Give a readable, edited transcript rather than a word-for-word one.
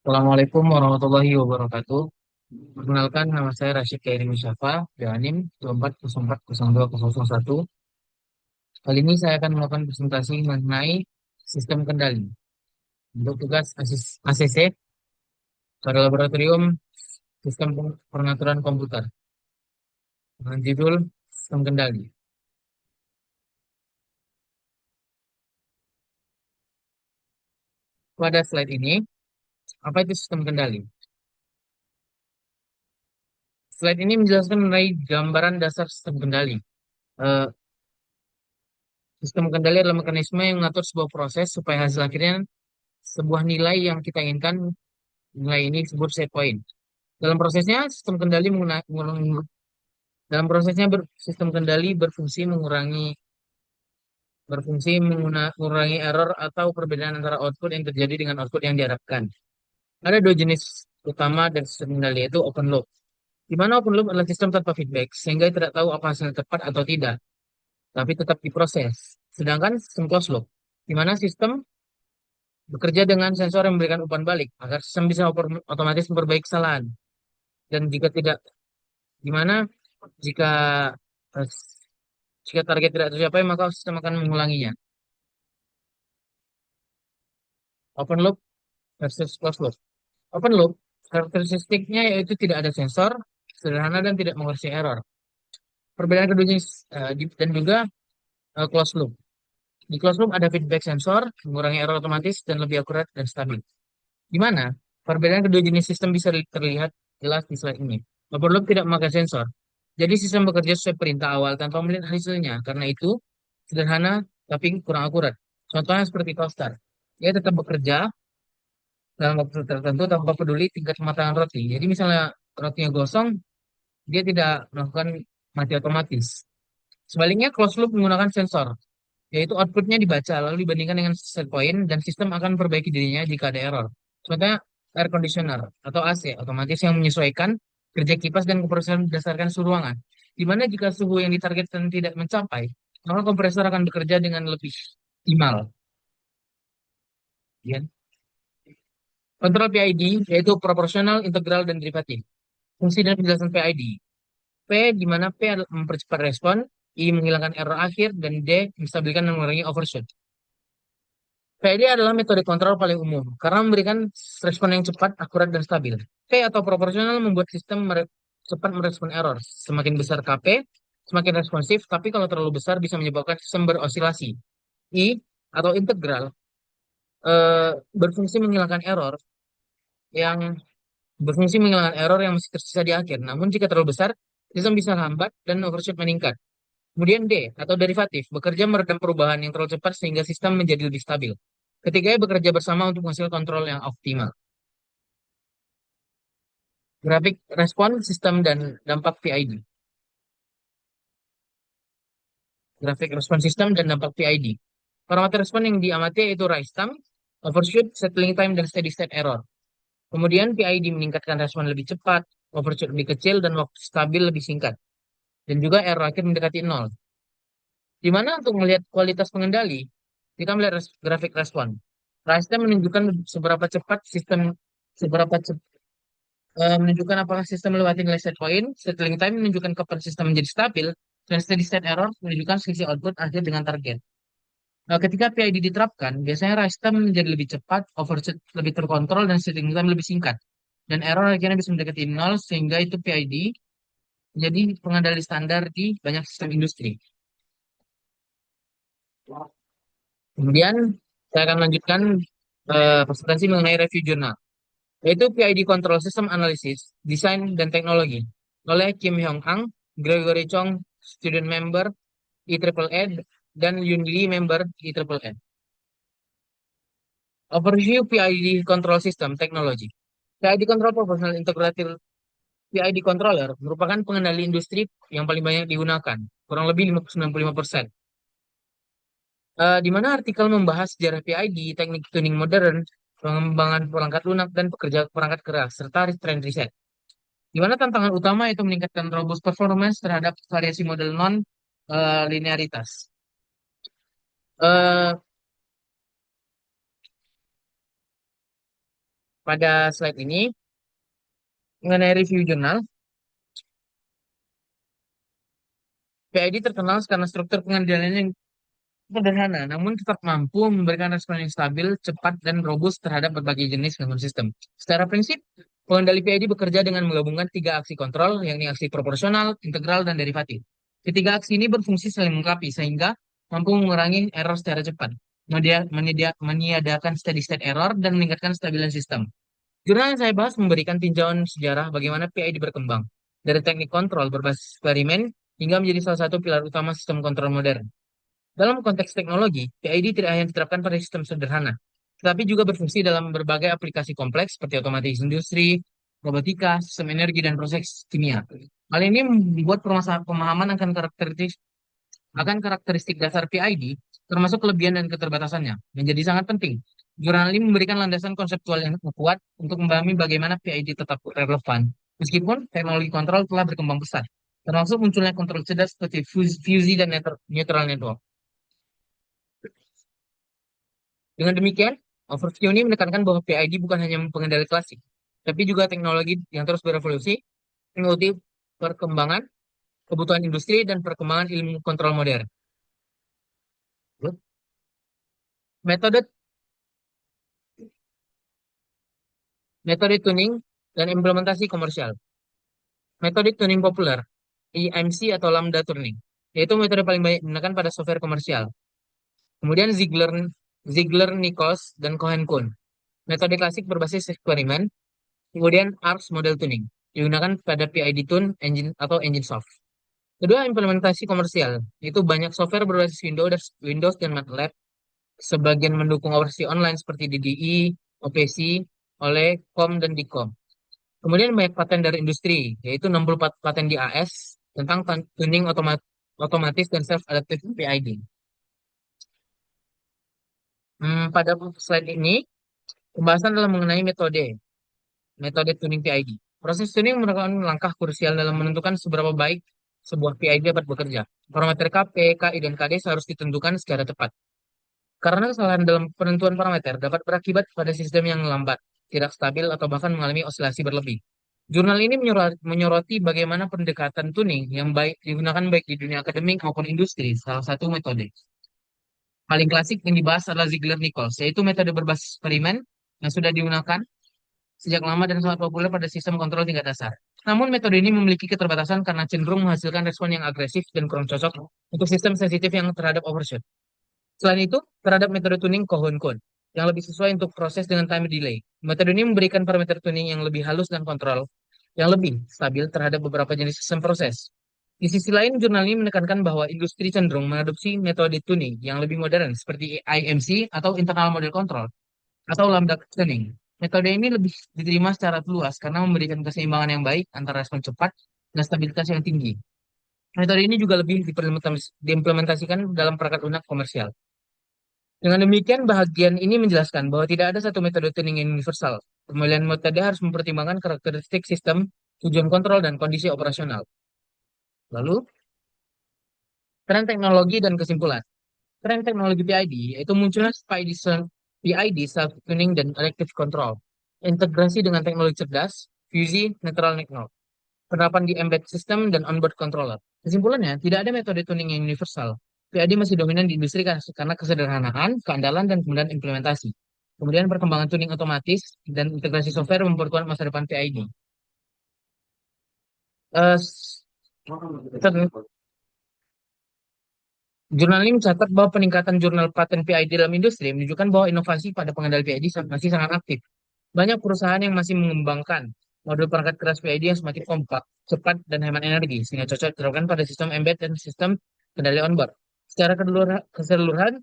Assalamualaikum warahmatullahi wabarakatuh. Perkenalkan, nama saya Rashid Kairi Musyafa, PANIM 24040201. Kali ini saya akan melakukan presentasi mengenai sistem kendali. Untuk tugas ACC pada laboratorium sistem pengaturan komputer dengan judul sistem kendali. Pada slide ini, apa itu sistem kendali? Slide ini menjelaskan mengenai gambaran dasar sistem kendali. Eh, Sistem kendali adalah mekanisme yang mengatur sebuah proses supaya hasil akhirnya sebuah nilai yang kita inginkan. Nilai ini disebut set point. Dalam prosesnya, sistem kendali dalam prosesnya sistem kendali mengurangi error atau perbedaan antara output yang terjadi dengan output yang diharapkan. Ada dua jenis utama dari sistem kendali, yaitu open loop. Di mana open loop adalah sistem tanpa feedback, sehingga tidak tahu apa hasilnya tepat atau tidak, tapi tetap diproses. Sedangkan sistem closed loop, di mana sistem bekerja dengan sensor yang memberikan umpan balik agar sistem bisa otomatis memperbaiki kesalahan. Dan jika tidak, di mana jika eh, jika target tidak tercapai, maka sistem akan mengulanginya. Open loop versus closed loop. Open loop, karakteristiknya yaitu tidak ada sensor, sederhana dan tidak mengurangi error. Perbedaan keduanya dan juga closed loop. Di closed loop ada feedback sensor, mengurangi error otomatis dan lebih akurat dan stabil. Di mana perbedaan kedua jenis sistem bisa terlihat jelas di slide ini. Open loop tidak memakai sensor. Jadi sistem bekerja sesuai perintah awal tanpa melihat hasilnya. Karena itu sederhana tapi kurang akurat. Contohnya seperti toaster. Dia tetap bekerja dalam waktu tertentu tanpa peduli tingkat kematangan roti. Jadi misalnya rotinya gosong, dia tidak melakukan mati otomatis. Sebaliknya closed loop menggunakan sensor, yaitu outputnya dibaca lalu dibandingkan dengan set point dan sistem akan memperbaiki dirinya jika ada error. Contohnya air conditioner atau AC otomatis yang menyesuaikan kerja kipas dan kompresor berdasarkan suhu ruangan. Di mana jika suhu yang ditargetkan tidak mencapai, maka kompresor akan bekerja dengan lebih optimal. Ya. Kontrol PID yaitu proporsional, integral, dan derivatif. Fungsi dan penjelasan PID. P di mana P adalah mempercepat respon, I menghilangkan error akhir, dan D menstabilkan dan mengurangi overshoot. PID adalah metode kontrol paling umum karena memberikan respon yang cepat, akurat, dan stabil. P atau proporsional membuat sistem cepat merespon error. Semakin besar KP, semakin responsif, tapi kalau terlalu besar bisa menyebabkan sistem berosilasi. I atau integral berfungsi menghilangkan error yang yang masih tersisa di akhir. Namun jika terlalu besar, sistem bisa lambat dan overshoot meningkat. Kemudian D atau derivatif bekerja meredam perubahan yang terlalu cepat sehingga sistem menjadi lebih stabil. Ketiganya bekerja bersama untuk menghasilkan kontrol yang optimal. Grafik respon sistem dan dampak PID. Grafik respon sistem dan dampak PID. Parameter respon yang diamati yaitu rise time, overshoot, settling time, dan steady state error. Kemudian PID meningkatkan respon lebih cepat, overshoot lebih kecil, dan waktu stabil lebih singkat. Dan juga error akhir mendekati nol. Di mana untuk melihat kualitas pengendali, kita melihat grafik respon. Rise time menunjukkan seberapa cepat menunjukkan apakah sistem melewati nilai set point, settling time menunjukkan kapan sistem menjadi stabil, dan steady state error menunjukkan selisih output akhir dengan target. Nah, ketika PID diterapkan, biasanya rise time menjadi lebih cepat, overshoot lebih terkontrol, dan settling time lebih singkat. Dan error akhirnya bisa mendekati nol, sehingga itu PID menjadi pengendali standar di banyak sistem industri. Kemudian, saya akan lanjutkan presentasi mengenai review jurnal, yaitu PID Control System Analysis, Desain, dan Teknologi oleh Kim Hyong Ang, Gregory Chong, student member IEEE, dan Yun Lee, member IEEE. Overview PID Control System Technology. PID Control Proportional Integrated PID Controller merupakan pengendali industri yang paling banyak digunakan, kurang lebih 95%. Di mana artikel membahas sejarah PID, teknik tuning modern, pengembangan perangkat lunak, dan pekerja perangkat keras, serta tren riset. Di mana tantangan utama itu meningkatkan robust performance terhadap variasi model non-linearitas. pada slide ini mengenai review jurnal, PID terkenal karena struktur pengendalian yang sederhana, namun tetap mampu memberikan respon yang stabil, cepat, dan robust terhadap berbagai jenis gangguan sistem. Secara prinsip, pengendali PID bekerja dengan menggabungkan tiga aksi kontrol, yakni aksi proporsional, integral, dan derivatif. Ketiga aksi ini berfungsi saling melengkapi sehingga mampu mengurangi error secara cepat, meniadakan steady state error, dan meningkatkan stabilitas sistem. Jurnal yang saya bahas memberikan tinjauan sejarah bagaimana PID berkembang, dari teknik kontrol berbasis eksperimen hingga menjadi salah satu pilar utama sistem kontrol modern. Dalam konteks teknologi, PID tidak hanya diterapkan pada sistem sederhana, tetapi juga berfungsi dalam berbagai aplikasi kompleks seperti otomatis industri, robotika, sistem energi, dan proses kimia. Hal ini membuat pemahaman akan karakteristik dasar PID, termasuk kelebihan dan keterbatasannya, menjadi sangat penting. Jurnal ini memberikan landasan konseptual yang kuat untuk memahami bagaimana PID tetap relevan, meskipun teknologi kontrol telah berkembang pesat, termasuk munculnya kontrol cerdas seperti fuzzy dan neutral network. Dengan demikian, overview ini menekankan bahwa PID bukan hanya pengendali klasik, tapi juga teknologi yang terus berevolusi, mengikuti perkembangan kebutuhan industri dan perkembangan ilmu kontrol modern. Metode metode tuning dan implementasi komersial. Metode tuning populer, EMC atau lambda tuning, yaitu metode paling banyak digunakan pada software komersial. Kemudian Ziegler-Nichols, dan Cohen-Kuhn. Metode klasik berbasis eksperimen. Kemudian ARCS model tuning, digunakan pada PID Tune engine atau engine soft. Kedua, implementasi komersial, yaitu banyak software berbasis Windows dan MATLAB, sebagian mendukung versi online seperti DDI, OPC, oleh COM dan DICOM. Kemudian banyak paten dari industri, yaitu 64 paten di AS tentang tuning otomatis dan self-adaptive PID. Pada slide ini, pembahasan adalah mengenai metode tuning PID. Proses tuning merupakan langkah krusial dalam menentukan seberapa baik sebuah PID dapat bekerja. Parameter KP, KI, dan KD harus ditentukan secara tepat. Karena kesalahan dalam penentuan parameter dapat berakibat pada sistem yang lambat, tidak stabil, atau bahkan mengalami osilasi berlebih. Jurnal ini menyoroti bagaimana pendekatan tuning yang baik digunakan baik di dunia akademik maupun industri. Salah satu metode paling klasik yang dibahas adalah Ziegler-Nichols, yaitu metode berbasis eksperimen yang sudah digunakan sejak lama dan sangat populer pada sistem kontrol tingkat dasar. Namun metode ini memiliki keterbatasan karena cenderung menghasilkan respon yang agresif dan kurang cocok untuk sistem sensitif yang terhadap overshoot. Selain itu, terhadap metode tuning Cohen-Kuhn yang lebih sesuai untuk proses dengan time delay. Metode ini memberikan parameter tuning yang lebih halus dan kontrol yang lebih stabil terhadap beberapa jenis sistem proses. Di sisi lain, jurnal ini menekankan bahwa industri cenderung mengadopsi metode tuning yang lebih modern seperti IMC atau internal model control atau lambda tuning. Metode ini lebih diterima secara luas karena memberikan keseimbangan yang baik antara respon cepat dan stabilitas yang tinggi. Metode ini juga lebih diimplementasikan dalam perangkat lunak komersial. Dengan demikian, bahagian ini menjelaskan bahwa tidak ada satu metode tuning yang universal. Pemilihan metode harus mempertimbangkan karakteristik sistem, tujuan kontrol, dan kondisi operasional. Lalu, tren teknologi dan kesimpulan. Tren teknologi PID yaitu munculnya PID self-tuning dan adaptive control. Integrasi dengan teknologi cerdas, fuzzy, neutral network. Penerapan di embedded system dan onboard controller. Kesimpulannya, tidak ada metode tuning yang universal. PID masih dominan di industri karena kesederhanaan, keandalan, dan kemudian implementasi. Kemudian perkembangan tuning otomatis dan integrasi software memperkuat masa depan PID. Eh, s- Jurnal ini mencatat bahwa peningkatan jurnal paten PID dalam industri menunjukkan bahwa inovasi pada pengendali PID masih sangat aktif. Banyak perusahaan yang masih mengembangkan modul perangkat keras PID yang semakin kompak, cepat, dan hemat energi, sehingga cocok diterapkan pada sistem embed dan sistem kendali onboard. Secara keseluruhan,